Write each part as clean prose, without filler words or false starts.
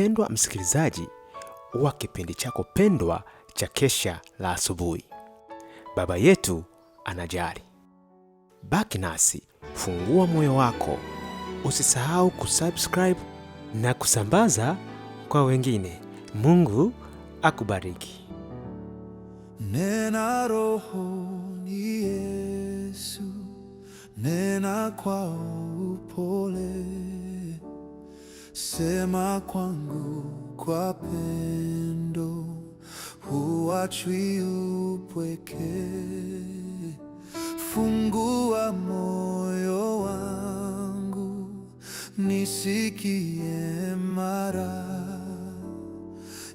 mpendwa msikilizaji wa kipindi chako pendwa cha Kesha la Asubuhi. Baba yetu anajali. Baki nasi, fungua moyo wako. Usisahau kusubscribe na kusambaza kwa wengine. Mungu akubariki. Nena Roho ni Yesu, nena kwa upole, sema kwangu kwa pendo, huachwi upweke. Fungua moyo wangu, nisikie mara,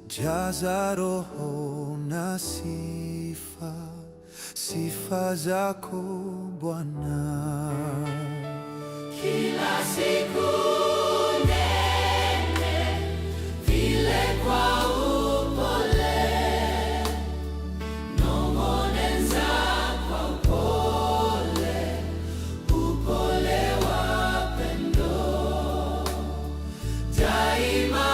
jaza Roho na sifa, sifa zako Bwana. Kila siku nene vile kwa upole, nong'oneza kwa upole, upole wa pendo. Daima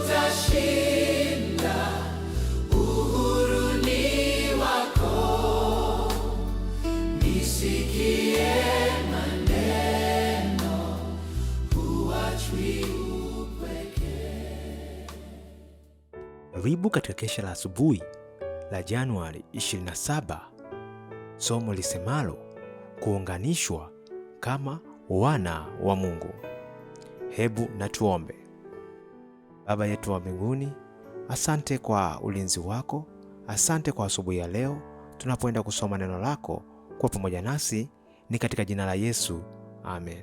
utashinda, uhuru ni wako. Nisikie maneno, huachwi upweke. Karibu katika Kesha la Asubuhi la Januari 27. Somo lisemalo kuunganishwa kama wana wa Mungu. Hebu na tuombe. Baba yetu wa mbinguni, asante kwa ulinzi wako. Asante kwa asubuhi ya leo tunapoenda kusoma neno lako. Kwa pamoja nasi ni katika jina la Yesu, amen.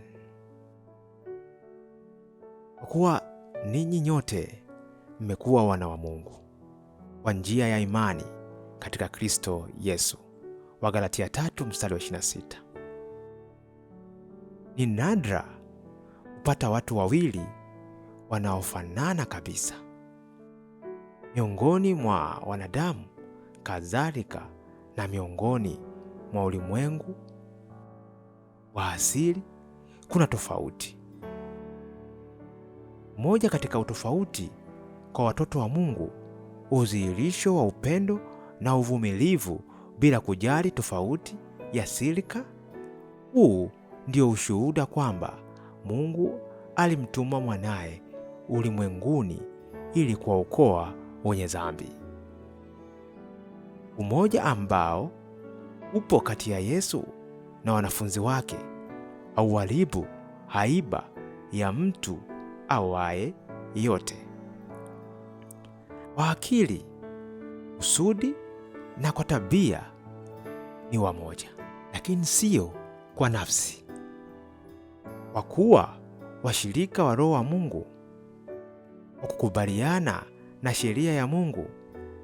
Kwa kuwa ninyi nyote mmekuwa wana wa Mungu kwa njia ya imani katika Kristo Yesu. Wagalatia 3:26. Ni nadra kupata watu wawili wanaofanana kabisa miongoni mwa wanadamu, kadhalika na miongoni mwa ulimwengu wa asili. Kuna tofauti moja katika utofauti kwa watoto wa Mungu, udhihirisho wa upendo na uvumilivu bila kujali tofauti ya silika. Huu ndio ushuhuda kwamba Mungu alimtuma mwanaye ulimwenguni ili kuwaokoa wenye dhambi. Umoja ambao upo kati ya Yesu na wanafunzi wake hauharibu haiba ya mtu awaye yote. Kwa akili, kusudi na kwa tabia ni wamoja, lakini sio kwa nafsi. Kwa kuwa washirika wa Roho wa Mungu, kwa kukubaliana na sheria ya Mungu,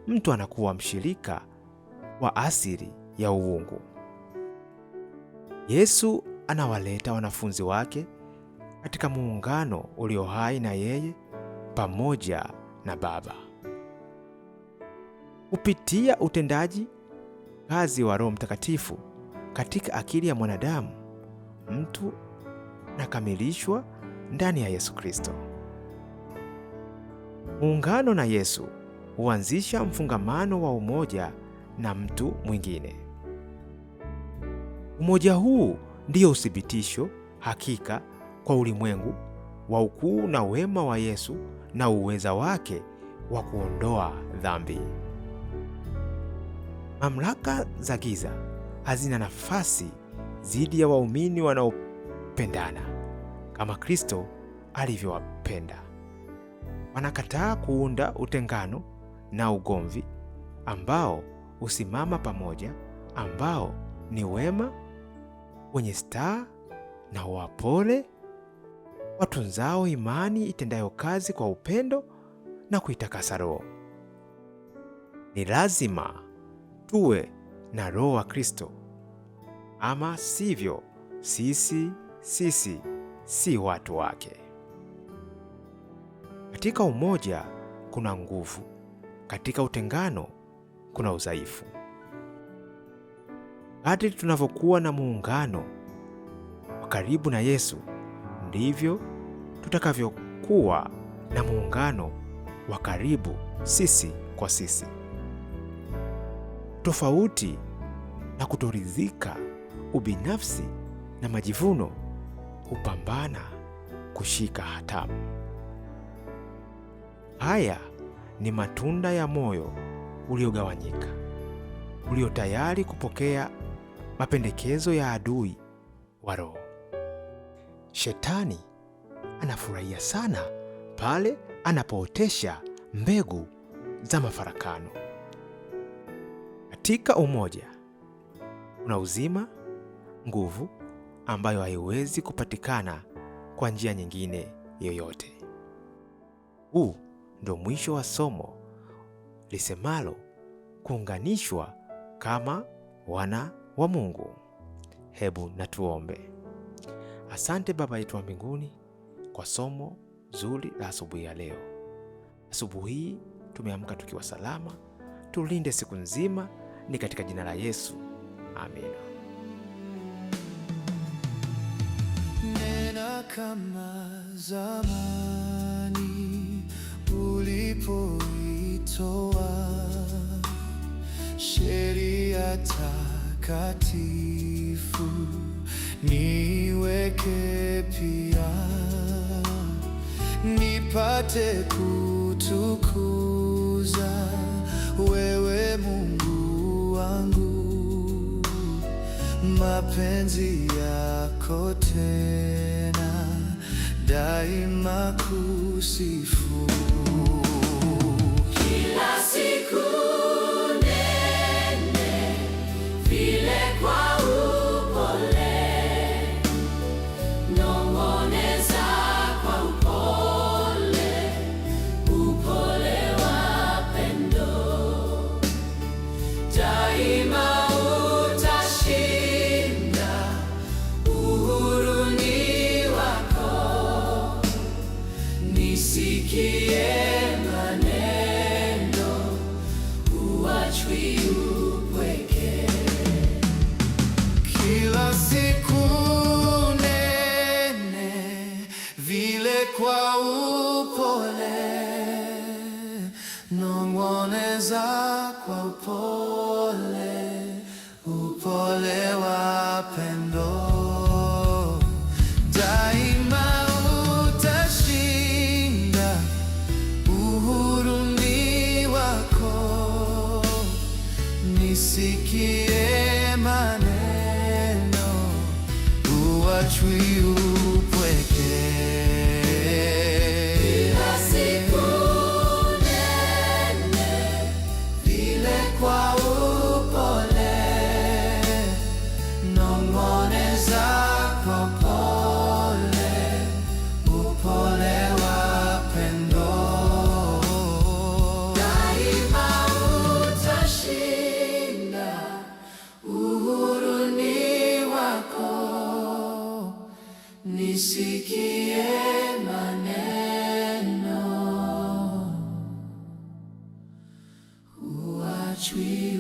mtu anakuwa mshirika wa asili ya uungu. Yesu anawaleta wanafunzi wake katika muungano ulio hai na yeye pamoja na Baba. Kupitia utendaji kazi wa Roho Mtakatifu katika akili ya mwanadamu, mtu anakamilishwa ndani ya Yesu Kristo. Muungano na Yesu huanzisha mfungamano wa umoja na mtu mwingine. Umoja huu ndio uthibitisho hakika kwa ulimwengu wa ukuu na wema wa Yesu na uweza wake wa kuondoa dhambi. Mamlaka za giza hazina nafasi dhidi ya waumini wanaopendana kama Kristo alivyowapenda. Wanakataa kuunda utengano na ugomvi ambao husimama pamoja, ambao ni wema, wenye staha na wapole, watunzao imani itendayo kazi kwa upendo na kuitakasa roho. Ni lazima tuwe na Roho wa Kristo, ama sivyo sisi si watu wake. Katika umoja kuna nguvu, katika utengano kuna udhaifu. Kadri tunavyokuwa na muungano wa karibu na Yesu, ndivyo tutakavyokuwa na muungano wa karibu sisi kwa sisi. Tofauti na kutoridhika, ubinafsi na majivuno hupambana kushika hatamu. Haya ni matunda ya moyo uliogawanyika, ulio tayari kupokea mapendekezo ya adui wa roho. Shetani anafurahia sana pale anapootesha mbegu za mafarakano. Katika umoja kuna uzima, nguvu ambayo haiwezi kupatikana kwa njia nyingine yoyote. Huu ndio mwisho wa somo lisemalo kuunganishwa kama wana wa Mungu. Hebu na tuombe. Asante Baba yetu wa mbinguni kwa somo zuri la asubuhi ya leo. Asubuhi hii tumeamka tukiwa salama. Tulinde siku nzima, ni katika jina la Yesu. Amina. Nena kama zamani ulipoitoa sheria takatifu, niweke pia nipate kutukuza wewe Mungu wangu, mapenzi yako tena daima kusifu. Kila siku nene vile kwa upole, nong'oneza kwa upole, upole wa pendo. Daima utashinda, uhuru ni wako. Nisikie maneno, huachwi upweke. Kila siku nene vile kwa upole, nong'oneza kwa upole, upole wa pendo. Daima utashinda, uhuru ni wako. Nisikie maneno, huachwi upweke. Kila siku nene Vile kwa upole, nong'oneza kwa upole, upole wa pendo. daima utashinda, uhuru ni wako. Nisikie maneno, huachwi